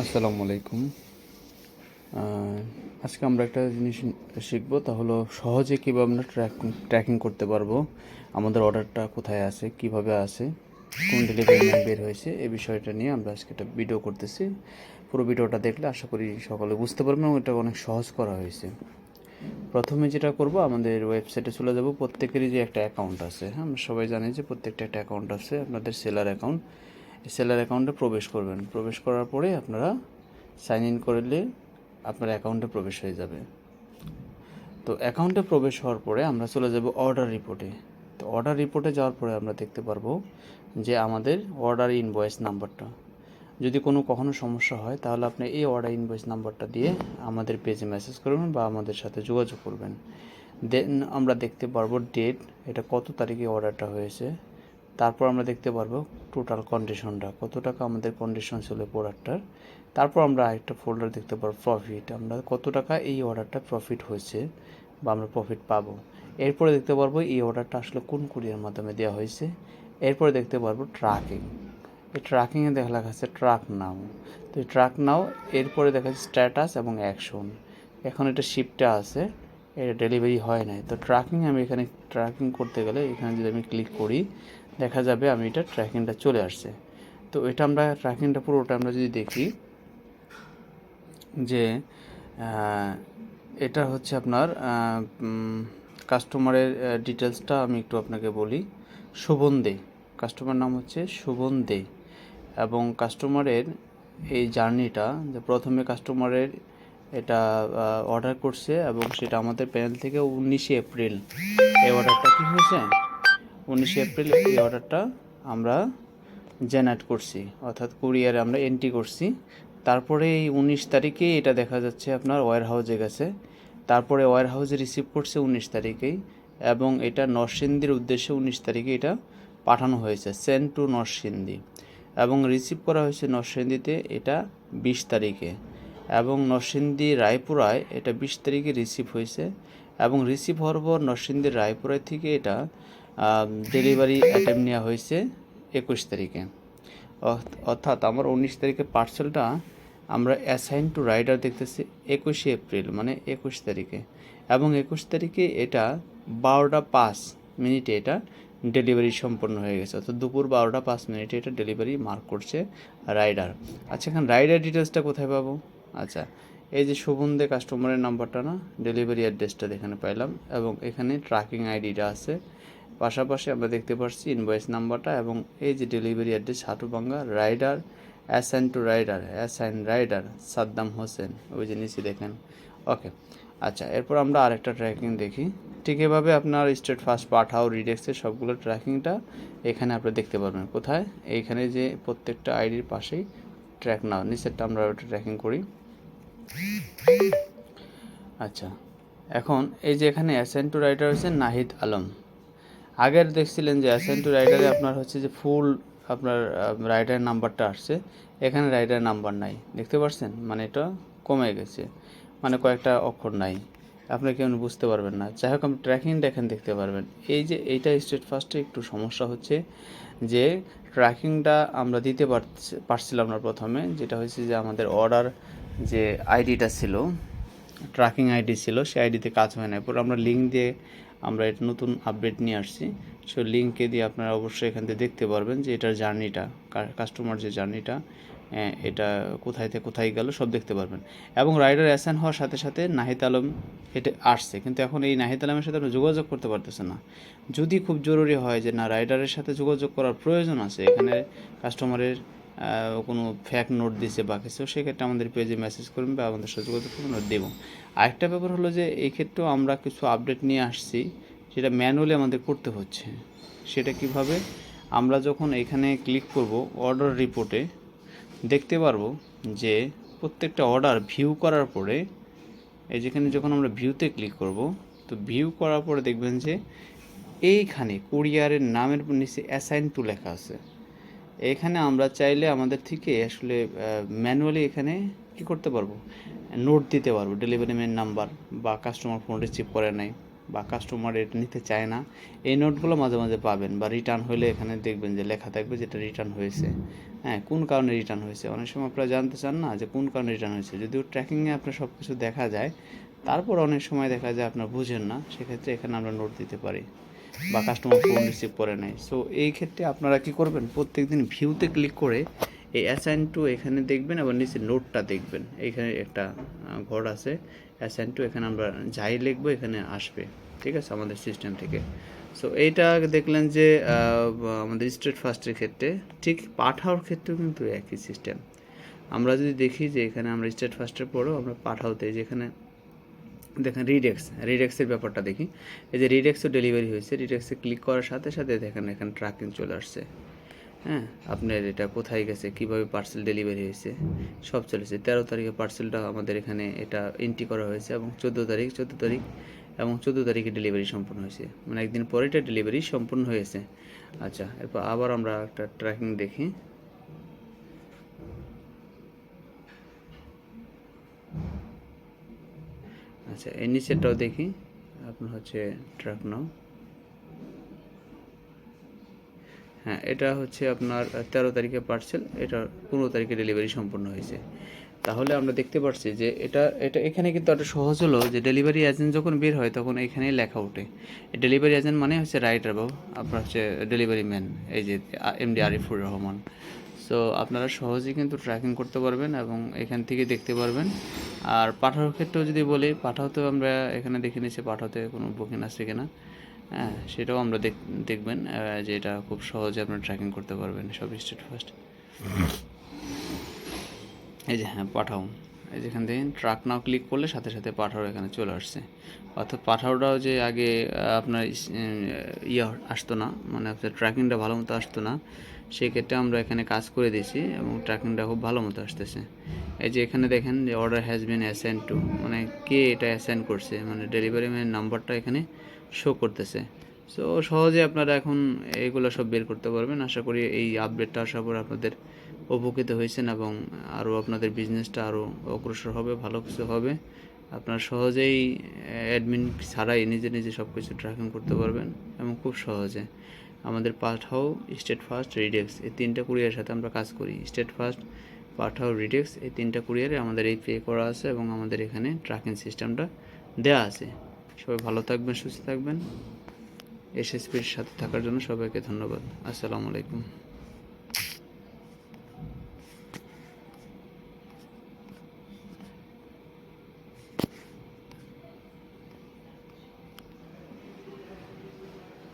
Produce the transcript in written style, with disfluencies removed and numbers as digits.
আসসালামু আলাইকুম। আজকে আমরা একটা জিনিস শিখব, তা হলো সহজে কীভাবে আমরা ট্র্যাকিং করতে পারবো আমাদের অর্ডারটা কোথায় আছে, কিভাবে আছে, কোন ডেলিভারি ম্যান বের হয়েছে, এই বিষয়টা নিয়ে আমরা আজকে একটা ভিডিও করতেছি। পুরো ভিডিওটা দেখলে আশা করি সকলে বুঝতে পারবেন এবং এটা অনেক সহজ করা হয়েছে। প্রথমে যেটা করব, আমাদের ওয়েবসাইটে চলে যাব। প্রত্যেকেরই যে একটা অ্যাকাউন্ট আছে, হ্যাঁ, আমরা সবাই জানি যে প্রত্যেকটা একটা অ্যাকাউন্ট আছে। আপনাদের সেলার অ্যাকাউন্ট, সেলার অ্যাকাউন্টে প্রবেশ করবেন। প্রবেশ করার পরে আপনারা সাইন ইন করলে আপনার অ্যাকাউন্টে প্রবেশ হয়ে যাবে। তো অ্যাকাউন্টে প্রবেশ হওয়ার পরে আমরা চলে যাব অর্ডার রিপোর্টে। তো অর্ডার রিপোর্টে যাওয়ার পরে আমরা দেখতে পারবো যে আমাদের অর্ডার ইনভয়েস নাম্বারটা, যদি কখনো সমস্যা হয় তাহলে আপনি এই অর্ডার ইনভয়েস নাম্বারটা দিয়ে আমাদের পেজে মেসেজ করবেন বা আমাদের সাথে যোগাযোগ করবেন। দেন আমরা দেখতে পারবো ডেট, এটা কত তারিখে অর্ডারটা হয়েছে। তারপর আমরা দেখতে পারবো টোটাল কন্ডিশনটা, কত টাকা আমাদের কন্ডিশন ছিল প্রোডাক্টটার। তারপর আমরা আরেকটা ফোল্ডার দেখতে পারবো প্রফিট, আমরা কত টাকা এই অর্ডারটা প্রফিট হয়েছে বা আমরা প্রফিট পাবো। এরপরে দেখতে পারবো এই অর্ডারটা আসলে কোন কুরিয়ার মাধ্যমে দেওয়া হয়েছে। এরপরে দেখতে পারবো ট্র্যাকিং, এই ট্র্যাকিংয়ে দেখা লেখা আছে ট্র্যাক নাও। তো এই ট্র্যাক নাও, এরপরে দেখা যাচ্ছে স্ট্যাটাস এবং অ্যাকশন। এখন এটা শিপটা আছে, এটা ডেলিভারি হয় নাই। তো ট্র্যাকিং, আমি এখানে ট্র্যাকিং করতে গেলে এখানে যদি আমি ক্লিক করি, দেখা যাবে আমি এটা ট্র্যাকিংটা চলে আসছে। তো এটা আমরা ট্র্যাকিংটা পুরোটা আমরা যদি দেখি যে এটা হচ্ছে আপনার কাস্টমারের ডিটেলসটা আমি একটু আপনাকে বলি। শোভন দে, কাস্টমার নাম হচ্ছে শোভন দে। এবং কাস্টমারের এই জার্নিটা, যে প্রথমে কাস্টমারের এটা অর্ডার করছে এবং সেটা আমাদের প্যানেল থেকে 19 এপ্রিল এই অর্ডারটা কী হয়েছে, 19 এপ্রিল এই অর্ডারটা আমরা জেনারেট করছি, অর্থাৎ কুরিয়ারে আমরা এন্ট্রি করছি। তারপরে এই 19 তারিখে এটা দেখা যাচ্ছে আপনার ওয়্যার হাউসে গেছে। তারপরে ওয়্যার হাউসে রিসিভ করছে 19 তারিখেই, এবং এটা নরসিংদীর উদ্দেশ্যে 19 তারিখে এটা পাঠানো হয়েছে, সেন্ড টু নরসিংদী। এবং রিসিভ করা হয়েছে নরসিংদীতে এটা 20 তারিখে, এবং নরসিংদী রায়পুরায় এটা 20 তারিখে রিসিভ হয়েছে। এবং রিসিভ হওয়ার পর নরসিংদী রায়পুরায় থেকে এটা ডেলিভারি অ্যাটেম্প নেওয়া হয়েছে 21 তারিখে। অর্থাৎ আমার 19 তারিখে পার্সেলটা আমরা অ্যাসাইন টু রাইডার দেখতেছি 21 এপ্রিল, মানে 21 তারিখে। এবং 21 তারিখে এটা 12টা 5 মিনিটে এটা ডেলিভারি সম্পন্ন হয়ে গেছে, অর্থাৎ দুপুর 12টা 5 মিনিটে এটা ডেলিভারি মার্ক করছে রাইডার। আচ্ছা, এখন রাইডার ডিটেলসটা কোথায় পাবো? আচ্ছা, এই যে শোভনদে কাস্টমারের নাম্বারটা না, ডেলিভারি অ্যাড্রেসটা এখানে পাইলাম, এবং এখানে ট্র্যাকিং আইডিটা আছে। পাশাপাশি আমরা দেখতে পাচ্ছি ইনভয়েস নাম্বারটা, এবং এই যে delivery address Hatubhanga, rider assign rider Saddam Hossain, ওই যে নিচে দেখেন। ওকে, আচ্ছা, এরপর আমরা আরেকটা ট্র্যাকিং দেখি। ঠিক এভাবে আপনার স্টেট ফার্স্ট, পাঠাও, রিডেক্সের সবগুলো ট্র্যাকিংটা এখানে আপনি দেখতে পারবেন। কোথায়? এইখানে যে প্রত্যেকটা আইডির পাশেই ট্র্যাক নাও, নিচেরটা আমরা ওটা ট্র্যাকিং করি। আচ্ছা, এখন এই যে এখানে অ্যাসাইন টু রাইডার হচ্ছে নাহিদ আলম। আগের দেখছিলেন যে অ্যাসাইন টু রাইডারে আপনার হচ্ছে যে ফুল আপনার রাইডার নাম্বারটা আসছে, এখানে রাইডার নাম্বার নাই, দেখতে পাচ্ছেন? মানে এটা কমে গেছে, মানে কয়েকটা অক্ষর নাই, আপনি কেউ বুঝতে পারবেন না। যাই হোক, আপনি ট্র্যাকিংটা এখানে দেখতে পারবেন। এই যে এইটা স্টেট ফার্স্টে একটু সমস্যা হচ্ছে যে ট্র্যাকিংটা আমরা দিতে পারছিলাম না প্রথমে, যেটা হয়েছে যে আমাদের অর্ডার যে আইডিটা ছিল, ট্র্যাকিং আইডি ছিল, সেই আইডিতে কাজ হয় না। এরপর আমরা লিঙ্ক দিয়ে আমরা এটা নতুন আপডেট নিয়ে আসছি, সো লিঙ্কে দিয়ে আপনারা অবশ্যই এখান থেকে দেখতে পারবেন যে এটার জার্নিটা, কাস্টমার যে জার্নিটা, এটা কোথায় থেকে কোথায় গেল সব দেখতে পারবেন। এবং রাইডার অ্যাসাইন হওয়ার সাথে সাথে নাহিদ আলম এটা আসছে, কিন্তু এখন এই নাহিদ আলমের সাথে আপনি যোগাযোগ করতে পারতেছেন না। যদি খুব জরুরি হয় যে না, রাইডারের সাথে যোগাযোগ করার প্রয়োজন আছে, এখানে কাস্টমারের কোনো ফ্যাক নোট দিছে বা কিছু, সেক্ষেত্রে আমাদের পেজে মেসেজ করবেন বা আমাদের সাথে যোগাযোগ করবেন, নোট দেবো। আরেকটা ব্যাপার হলো যে এই ক্ষেত্রেও আমরা কিছু আপডেট নিয়ে আসছি, সেটা ম্যানুয়ালি আমাদের করতে হচ্ছে। সেটা কিভাবে? আমরা যখন এখানে ক্লিক করব অর্ডার রিপোর্টে, দেখতে পারবো যে প্রত্যেকটা অর্ডার ভিউ করার পরে, এই যেখানে যখন আমরা ভিউতে ক্লিক করব, তো ভিউ করার পরে দেখবেন যে এইখানে কুরিয়ারের নামের নিচে অ্যাসাইন টু লেখা আছে। এখানে আমরা চাইলে আমাদের থেকে আসলে ম্যানুয়ালি এখানে কী করতে পারবো, নোট দিতে পারবো, ডেলিভারি ম্যান নাম্বার, বা কাস্টমার ফোন রিসিভ করে নাই, বা কাস্টমার এটা নিতে চায় না, এই নোটগুলো মাঝে মাঝে পাবেন। বা রিটার্ন হলে এখানে দেখবেন যে লেখা থাকবে যেটা রিটার্ন হয়েছে। হ্যাঁ, কোন কারণে রিটার্ন হয়েছে। অনেক সময় আপনারা জানতে চান না যে কোন কারণে রিটার্ন হয়েছে। যদিও ট্র্যাকিংয়ে আপনার সব কিছু দেখা যায়, তারপর অনেক সময় দেখা যায় আপনার বুঝেন না, সেক্ষেত্রে এখানে আমরা নোট দিতে পারি, বা কাস্টমার ফোন রিসিভ করে নেয়। সো এই ক্ষেত্রে আপনারা কী করবেন, প্রত্যেকদিন ভিউতে ক্লিক করে এই অ্যাসাইন টু এখানে দেখবেন এবং নিচে নোটটা দেখবেন। এইখানে একটা ঘর আছে অ্যাসাইন টু, এখানে আমরা যাই লিখবো এখানে আসবে, ঠিক আছে, আমাদের সিস্টেম থেকে। সো এইটা দেখলেন যে আমাদের স্টেট ফার্স্টের ক্ষেত্রে, ঠিক পাঠাওর ক্ষেত্রেও কিন্তু একই সিস্টেম। আমরা যদি দেখি যে এখানে আমরা স্টেট ফার্স্টের পরেও আমরা পাঠাওতে যেখানে দেখেন রিডেক্সের ব্যাপারটা দেখি। এই যে রিডেক্সও ডেলিভারি হয়েছে, রিডেক্সে ক্লিক করার সাথে সাথে দেখেন এখানে ট্র্যাকিং চলে আসছে। হ্যাঁ, আপনার এটা কোথায় গেছে, কীভাবে পার্সেল ডেলিভারি হয়েছে সব চলেছে। 13 তারিখে পার্সেলটা আমাদের এখানে এটা এন্ট্রি করা হয়েছে এবং 14 তারিখ এবং 14 তারিখে ডেলিভারি সম্পূর্ণ হয়েছে, মানে একদিন পরে এটা ডেলিভারি সম্পূর্ণ হয়েছে। আচ্ছা, এরপর আবার আমরা একটা ট্র্যাকিং দেখি। আচ্ছা, এই নিচেরটাও দেখি, আপনার হচ্ছে ট্র্যাক নাও। হ্যাঁ, এটা হচ্ছে আপনার 13 তারিখে পার্সেল, এটা 15 তারিখে ডেলিভারি সম্পূর্ণ হয়েছে। তাহলে আমরা দেখতে পাচ্ছি যে এটা এখানে কিন্তু একটা সহজ হলো যে ডেলিভারি এজেন্ট যখন বের হয় তখন এখানেই লেখা ওঠে। ডেলিভারি এজেন্ট মানে হচ্ছে রাইটার বাবু, আপনার হচ্ছে ডেলিভারি ম্যান, এই যে এমডি আরিফুর রহমান। সো আপনারা সহজেই কিন্তু ট্র্যাকিং করতে পারবেন এবং এখান থেকে দেখতে পারবেন। আর পাঠানোর ক্ষেত্রেও যদি বলি, পাঠাতেও আমরা এখানে দেখে নিচ্ছি পাঠাতে কোনো বুকিং আছে কিনা। হ্যাঁ, সেটাও আমরা দেখবেন যে এটা খুব সহজে আপনারা ট্র্যাকিং করতে পারবেন সব স্টেট ফার্স্ট। এই যে হ্যাঁ, পাঠাও, এই যেখান থেকে ট্রাক নাও ক্লিক করলে সাথে সাথে পাঠাও এখানে চলে আসছে। অর্থাৎ পাঠাওটাও যে আগে আপনার আসতো না, মানে আপনার ট্র্যাকিংটা ভালো মতো আসতো না, সেক্ষেত্রে আমরা এখানে কাজ করে দিয়েছি এবং ট্র্যাকিংটা খুব ভালো মতো আসতেছে। এই যে এখানে দেখেন যে order has been assign to, মানে কে এটা অ্যাসাইন করছে, মানে ডেলিভারি ম্যানের নাম্বারটা এখানে শো করতেছে। সো সহজে আপনারা এখন এগুলো সব বের করতে পারবেন। আশা করি এই আপডেটটা আসার পর আপনাদের উপকৃত হয়েছেন এবং আরও আপনাদের বিজনেসটা আরও অগ্রসর হবে, ভালো কিছু হবে। আপনারা সহজেই অ্যাডমিন ছাড়াই নিজে সব কিছু ট্র্যাকিং করতে পারবেন এবং খুব সহজে। আমাদের পাঠাও, স্টেট ফার্স্ট, রিডেক্স, এই 3টা কুরিয়ারের সাথে আমরা কাজ করি। স্টেট ফার্স্ট, পাঠাও, রিডেক্স, এই 3টা কুরিয়ারে আমাদের এই পে করা আছে এবং আমাদের এখানে ট্র্যাকিং সিস্টেমটা দেওয়া আছে। সবাই ভালো থাকবেন, সুস্থ থাকবেন। এসএসপির সাথে থাকার জন্য সবাইকে ধন্যবাদ। আসসালামু আলাইকুম।